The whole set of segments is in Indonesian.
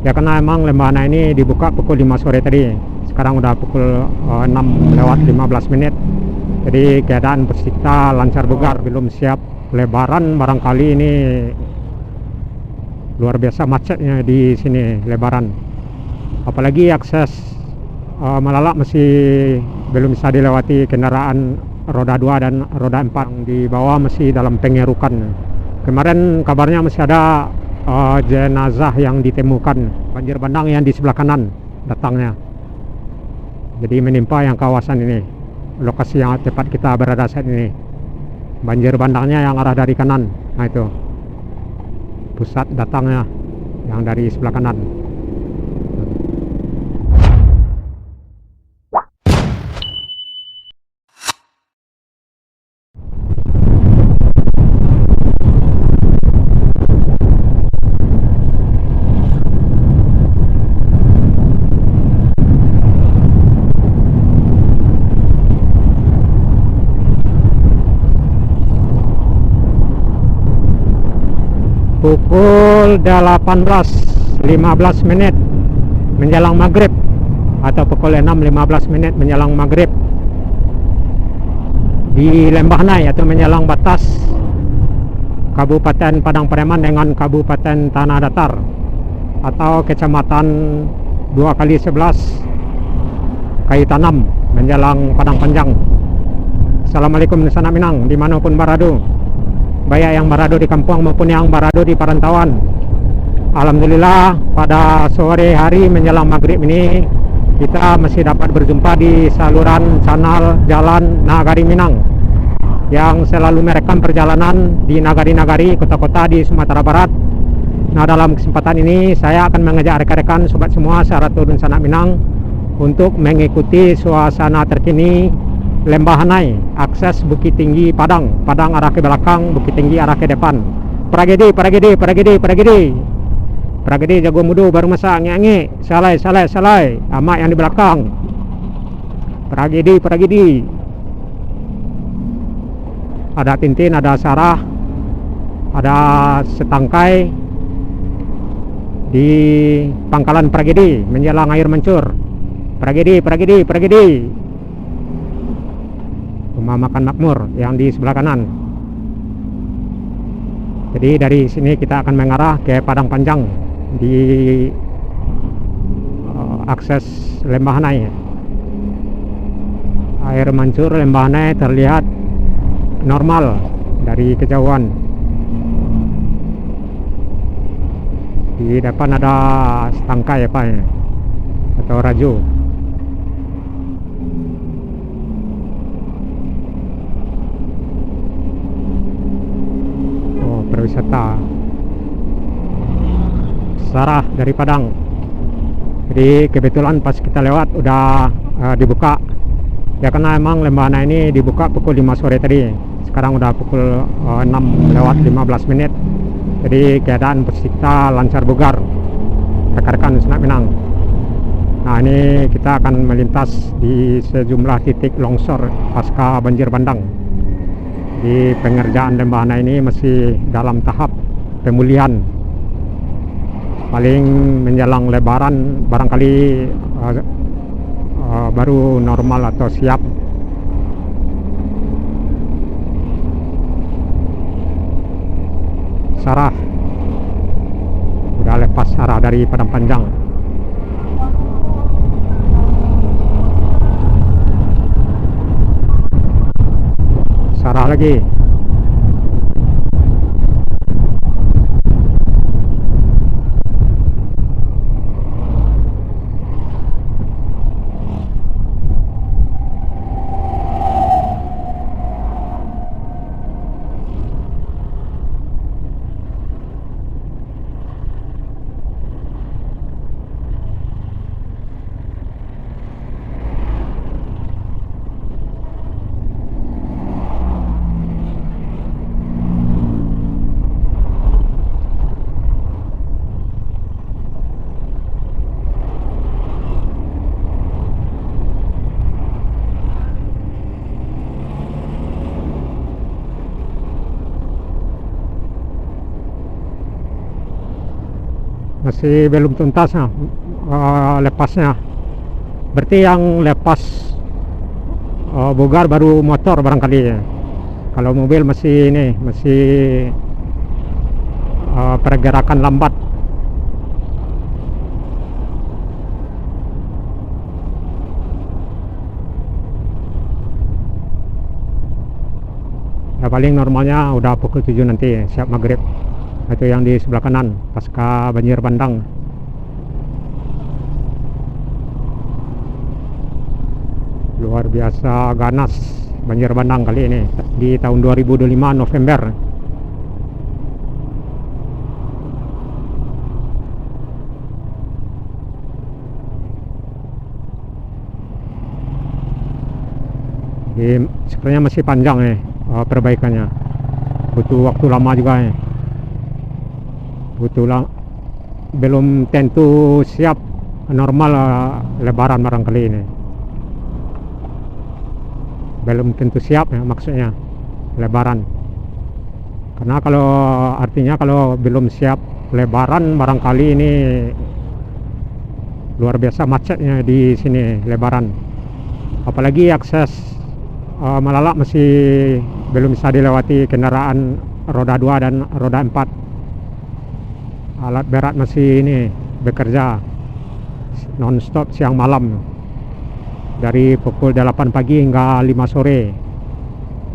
Ya karena emang Lembahana ini dibuka pukul 5 sore tadi. Sekarang udah pukul 6 lewat 15 menit. Jadi keadaan peserta lancar bugar, belum siap lebaran. Barangkali ini luar biasa macetnya di sini lebaran. Apalagi akses Malalak masih belum bisa dilewati kendaraan roda 2 dan roda 4. Yang di bawah masih dalam pengerukan. Kemarin kabarnya masih ada jenazah yang ditemukan. Banjir bandang yang di sebelah kanan datangnya. Jadi menimpa yang kawasan ini. Lokasi yang tepat kita berada saat ini. Banjir bandangnya yang arah dari kanan. Nah itu. Pusat datangnya yang dari sebelah kanan. Pukul 18.15 menit menjelang maghrib, atau pukul 6.15 menit menjelang maghrib di Lembahanai atau menjelang batas Kabupaten Padang Pariaman dengan Kabupaten Tanah Datar atau Kecamatan 2x11 Kayu Tanam menjelang Padang Panjang. Assalamualaikum Nusa Minang dimanapun berada, baik yang berada di kampung maupun yang berada di perantauan. Alhamdulillah pada sore hari menjelang maghrib ini kita masih dapat berjumpa di saluran kanal Jalan Nagari Minang yang selalu merekam perjalanan di nagari-nagari kota-kota di Sumatera Barat. Nah, dalam kesempatan ini saya akan mengajak rekan-rekan sobat semua secara turun Sanak Minang untuk mengikuti suasana terkini Lembahanai, akses Bukit Tinggi Padang, Padang arah ke belakang, Bukit Tinggi arah ke depan. Pragedi jago mudu baru masak nyanyi, salai, amak yang di belakang. Pragedi. Ada Tintin, ada Sarah, ada setangkai di pangkalan Pragedi menjelang air mancur. Pragedi. Rumah makan makmur yang di sebelah kanan. Jadi dari sini kita akan mengarah ke Padang Panjang di akses Lembahanai. Air mancur Lembahanai terlihat normal dari kejauhan. Di depan ada setangkai atau raju. Wisata Sarah dari Padang. Jadi kebetulan pas kita lewat udah dibuka. Ya karena emang Lembahanai ini dibuka pukul 5 sore tadi. Sekarang udah pukul 6 lewat 15 menit. Jadi keadaan peserta lancar bugar, rekan-rekan Sanak Minang. Nah, ini kita akan melintas di sejumlah titik longsor pasca banjir bandang. Di pengerjaan Lembahanai ini masih dalam tahap pemulihan. Paling menjelang lebaran barangkali baru normal atau siap. Sarah udah lepas arah dari Padang Panjang. Sarah lagi. masih belum tuntas lepasnya. Berarti yang lepas bogar baru motor barangkali ya. Kalau mobil masih ini, masih pergerakan lambat. Ya, paling normalnya udah pukul 7 nanti siap maghrib. Itu yang di sebelah kanan pasca banjir bandang. Luar biasa ganas banjir bandang kali ini di tahun 2025 November. Sebenarnya masih panjang perbaikannya, butuh waktu lama juga belum tentu siap normal lebaran barangkali ini, belum tentu siap ya, maksudnya lebaran. Karena kalau belum siap lebaran barangkali ini luar biasa macetnya di sini lebaran. Apalagi akses Malalak masih belum bisa dilewati kendaraan roda 2 dan roda 4. Alat berat masih ini bekerja non-stop siang malam dari pukul 8 pagi hingga 5 sore.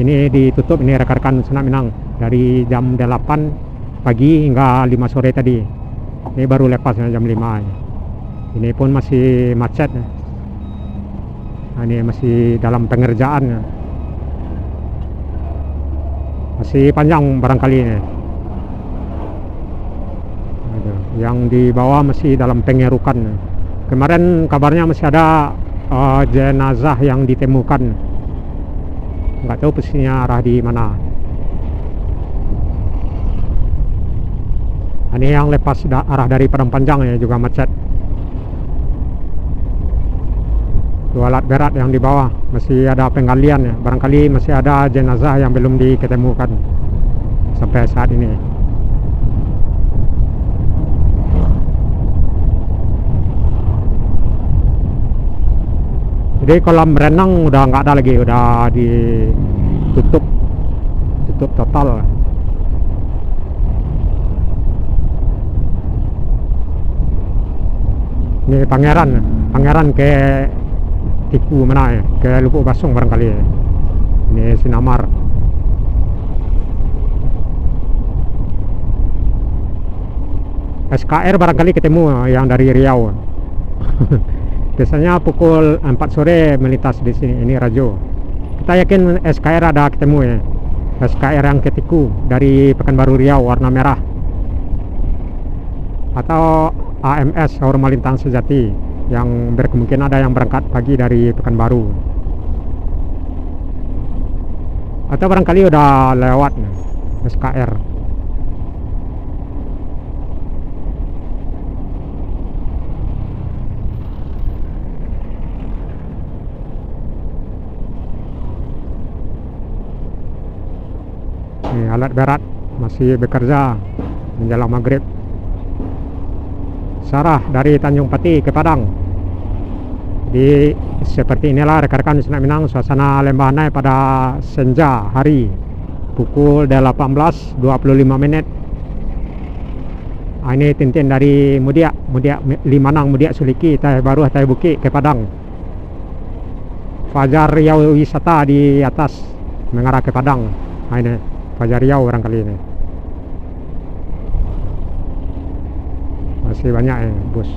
Ini ditutup ini rekan-rekan Senak Minang dari jam 8 pagi hingga 5 sore tadi. Ini baru lepasnya jam 5. Ini pun masih macet. Ini masih dalam pengerjaan, masih panjang barangkali ini. Yang di bawah masih dalam pengerukan. Kemarin kabarnya masih ada jenazah yang ditemukan, nggak tahu posisinya arah di mana. Ini yang lepas arah dari Padang Panjang ya juga macet. Alat berat yang di bawah masih ada penggalian ya, barangkali masih ada jenazah yang belum diketemukan sampai saat ini. Jadi kolam renang udah nggak ada lagi, udah ditutup total. Ini pangeran ke Tiku mana ya, ke Lubuk Basung barangkali ya. Ini Sinamar. SKR barangkali ketemu yang dari Riau. Biasanya pukul 4 sore melintas di sini. Ini Rajo. Kita yakin SKR ada ketemu ya. SKR yang ke Tiku dari Pekanbaru Riau warna merah. Atau AMS Saur Malintang Sejati yang berkemungkinan ada yang berangkat pagi dari Pekanbaru, atau barangkali udah lewat SKR. Ini alat berat masih bekerja menjelang maghrib. Sarah dari Tanjung Pati ke Padang. Seperti inilah rekan-rekan Senak Minang suasana Lembah Anai pada senja hari pukul 18.25 menit. Ini tintin dari Mudiak Limanang, Mudiak Suliki, Teh Baru, Teh Bukit ke Padang. Fajar Riau wisata di atas mengarah ke Padang. Ini Fajar Riau barangkali ini. Masih banyak bus.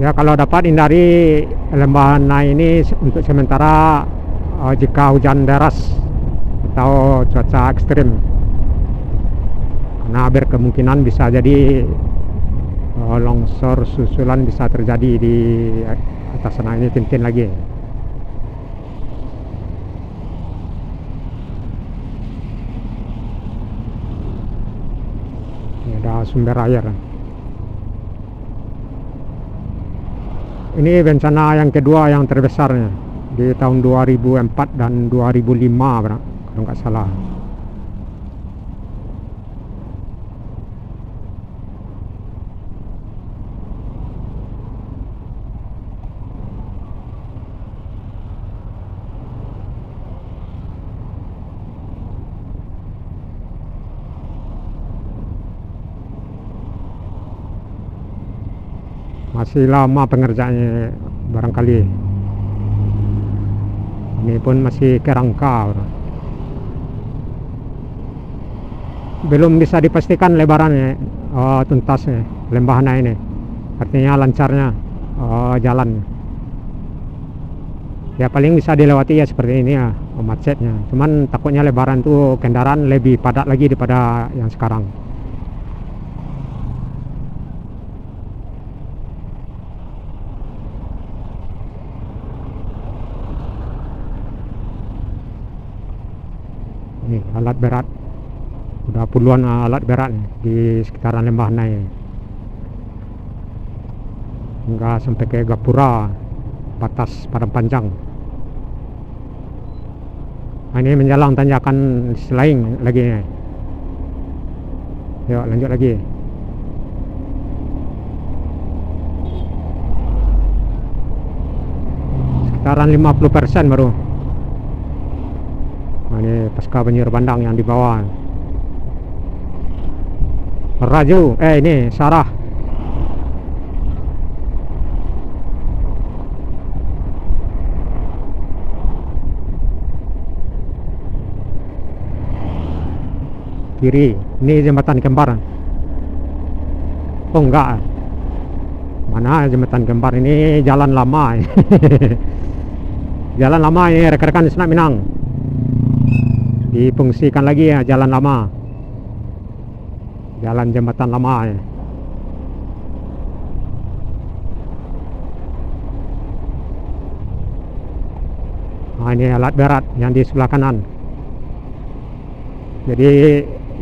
Ya, kalau dapat hindari Lembah Anai ini untuk sementara jika hujan deras atau cuaca ekstrim, karena berkemungkinan bisa jadi longsor susulan bisa terjadi di atas sana. Ini tintin lagi. Ada sumber air. Ini bencana yang kedua yang terbesarnya di tahun 2004 dan 2005 kalau nggak salah. Masih lama pengerjaannya barangkali. Ini pun masih kerangka. Belum bisa dipastikan lebarannya, tuntasnya Lembahana ini. Artinya lancarnya jalan. Ya paling bisa dilewati ya seperti ini ya, macetnya. Cuman takutnya lebaran tuh kendaraan lebih padat lagi daripada yang sekarang. Ini alat berat, udah puluhan alat berat nih, di sekitaran Lembahana ini. Hingga sampai ke Gapura, batas Padang Panjang. Nah, ini menjalang tanjakan selain lagi nih. Yuk lanjut lagi. Sekitaran 50% baru. Nah, ini pasca banjir bandang yang di bawah. Raju, ini Sarah. Kiri, ini jembatan Kembar. Oh enggak, mana jembatan Kembar, ini jalan lama. Jalan lama ini rekan-rekan di Senak Minang. Difungsikan lagi ya, jalan lama, jalan jembatan lama ya. Nah, ini alat berat yang di sebelah kanan. Jadi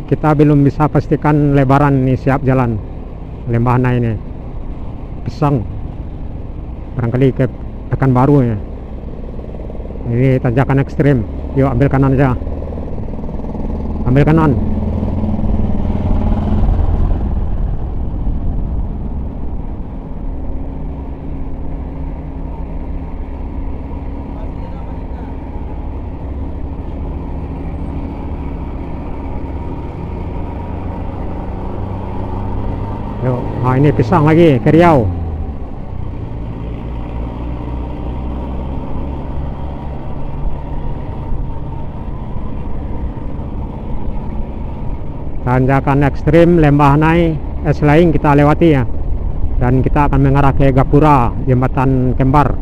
kita belum bisa pastikan lebaran ini siap jalan Lembahana ini. Pisang barangkali ke Pekanbaru ya. Ini tanjakan ekstrim. Yuk ambil kanan aja. Ambil kanan. Yuk, nah ini pisang lagi ke Riau. Tanjakan ekstrim Lembahana selain kita lewati ya, dan kita akan mengarah ke Gapura, jembatan Kembar.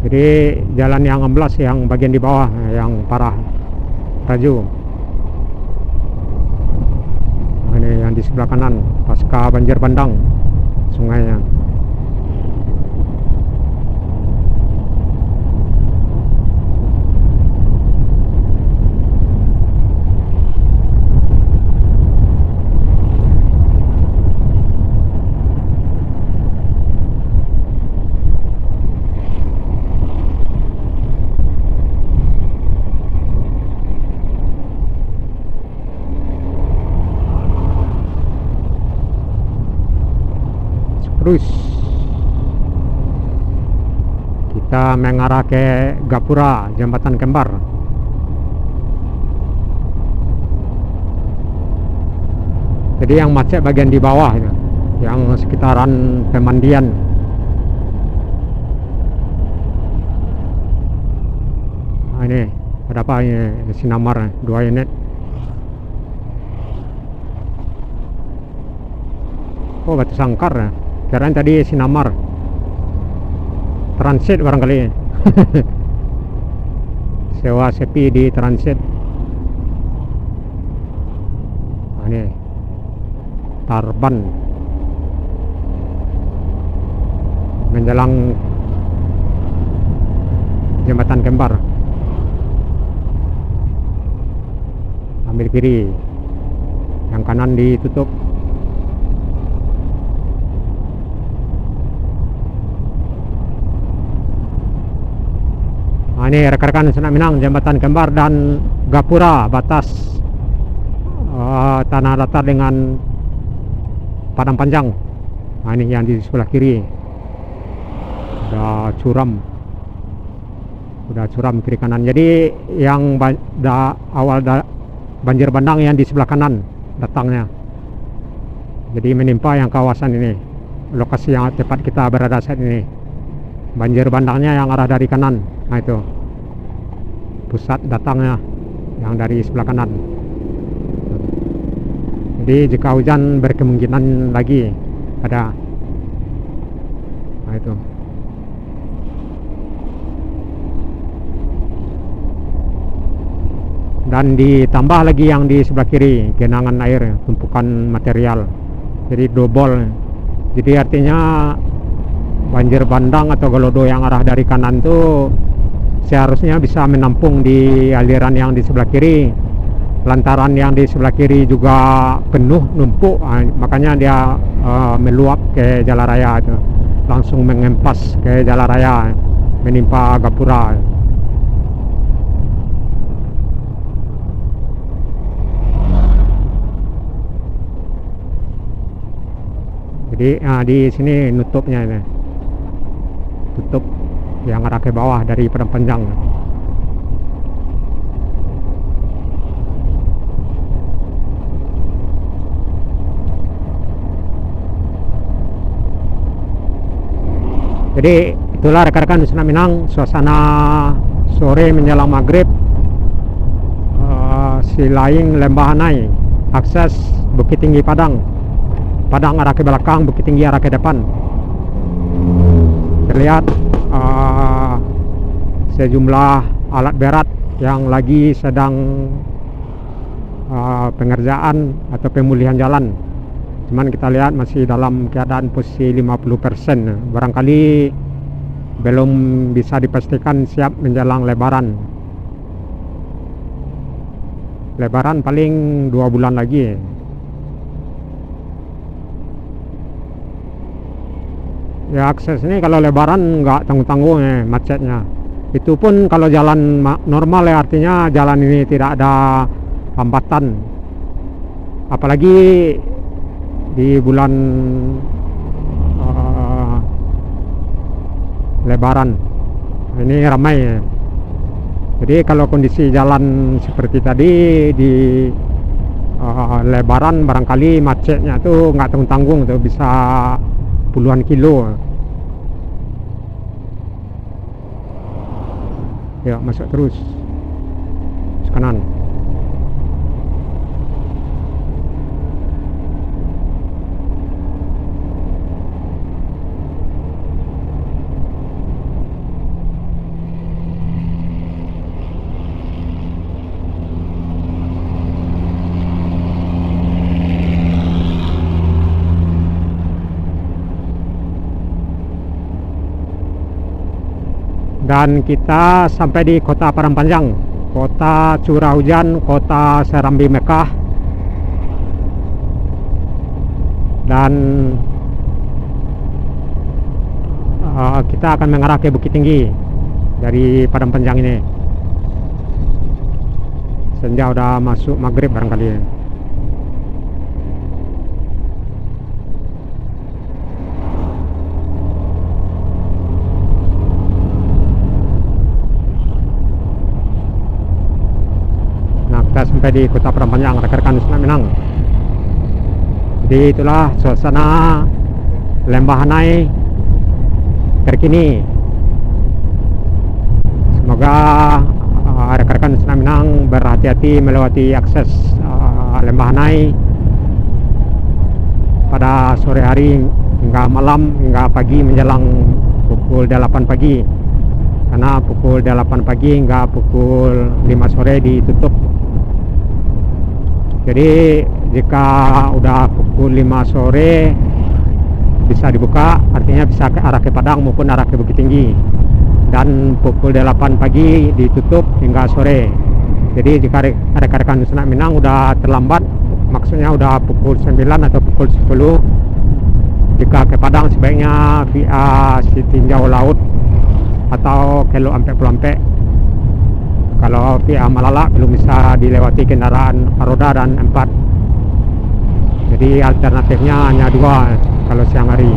Jadi jalan yang amblas yang bagian di bawah yang parah, Raju. Nah, ini yang di sebelah kanan pasca banjir bandang sungainya. Terus kita mengarah ke Gapura, jembatan Kembar. Jadi yang macet bagian di bawah itu, yang sekitaran pemandian. Nah, ini ada apa ini, Sinamar 2 unit. Oh, Batu Sangkar ya. Kirain tadi Sinamar. Transit barangkali. Sewa sepi di transit. Nah, ini Tarban menjelang jembatan Kembar. Ambil kiri, yang kanan ditutup. Ini rekan-rekan Senak Minang, jembatan Kembar dan Gapura, batas tanah datar dengan Padang Panjang. Nah, ini yang di sebelah kiri udah curam kiri kanan. Jadi yang banjir bandang yang di sebelah kanan datangnya, jadi menimpa yang kawasan ini, lokasi yang tepat kita berada saat ini. Banjir bandangnya yang arah dari kanan, nah itu pusat datangnya yang dari sebelah kanan. Jadi jika hujan berkemungkinan lagi ada, nah itu. Dan ditambah lagi yang di sebelah kiri, genangan air, tumpukan material, jadi double. Jadi artinya banjir bandang atau gelodo yang arah dari kanan itu seharusnya bisa menampung di aliran yang di sebelah kiri. Lantaran yang di sebelah kiri juga penuh, numpuk, makanya dia meluap ke jalan raya itu, langsung mengempas ke jalan raya, menimpa Gapura. Jadi di sini nutupnya ini, tutup yang arah ke bawah dari Padang Panjang. Jadi itulah rekan-rekan di Senak Minang, suasana sore menjelang maghrib, Silaing Lembahanai, akses Bukit Tinggi Padang arah ke belakang, Bukit Tinggi arah ke depan. Terlihat sejumlah alat berat yang lagi sedang pengerjaan atau pemulihan jalan. Cuman kita lihat masih dalam keadaan posisi 50%. Barangkali belum bisa dipastikan siap menjelang Lebaran. Lebaran paling 2 bulan lagi. Ya, akses ini kalau Lebaran nggak tanggung-tanggung macetnya. Itu pun kalau jalan normal ya, artinya jalan ini tidak ada hambatan. Apalagi di bulan Lebaran ini ramai ya. Jadi kalau kondisi jalan seperti tadi di Lebaran, barangkali macetnya tuh nggak tanggung-tanggung tuh, bisa puluhan kilo. Ya, masuk terus kanan. Dan kita sampai di kota Padang Panjang, kota curah hujan, kota Serambi Mekah. Dan kita akan mengarah ke Bukit Tinggi dari Padang Panjang ini. Senja udah masuk maghrib barangkali. Kita sampai di kota Padang Panjang, rekan-rekan Senak Minang. Jadi itulah suasana Lembahanai terkini. Semoga rekan-rekan Senak Minang berhati-hati melewati akses Lembahanai pada sore hari hingga malam, hingga pagi menjelang pukul 8 pagi. Karena pukul 8 pagi hingga pukul 5 sore ditutup. Jadi jika udah pukul 5 sore bisa dibuka, artinya bisa ke arah ke Padang maupun arah ke Bukit Tinggi. Dan pukul 8 pagi ditutup hingga sore. Jadi jika rekan-rekan Senak Minang udah terlambat, maksudnya udah pukul 9 atau pukul 10, jika ke Padang sebaiknya via Sitinjau Laut atau Kelo Ampe Pulampe Kalau via Malala belum bisa dilewati kendaraan roda dan 4. Jadi alternatifnya hanya 2 kalau siang hari,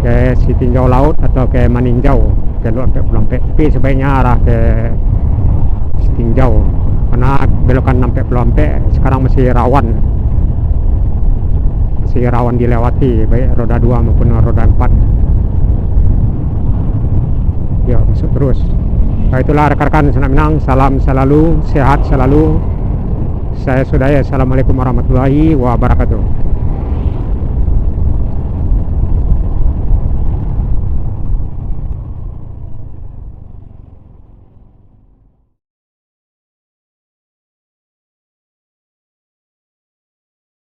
ke Sitinjau Laut atau ke Maninjau, ke Pulau Ampek. Tapi sebaiknya arah ke Sitinjau, karena belokan sampai Pulau Ampek sekarang masih rawan dilewati, baik roda 2 maupun roda 4. Yuk masuk terus. Nah, itulah rekan-rekan Senak Minang, salam selalu, sehat selalu. Saya Sudaya, assalamualaikum warahmatullahi wabarakatuh.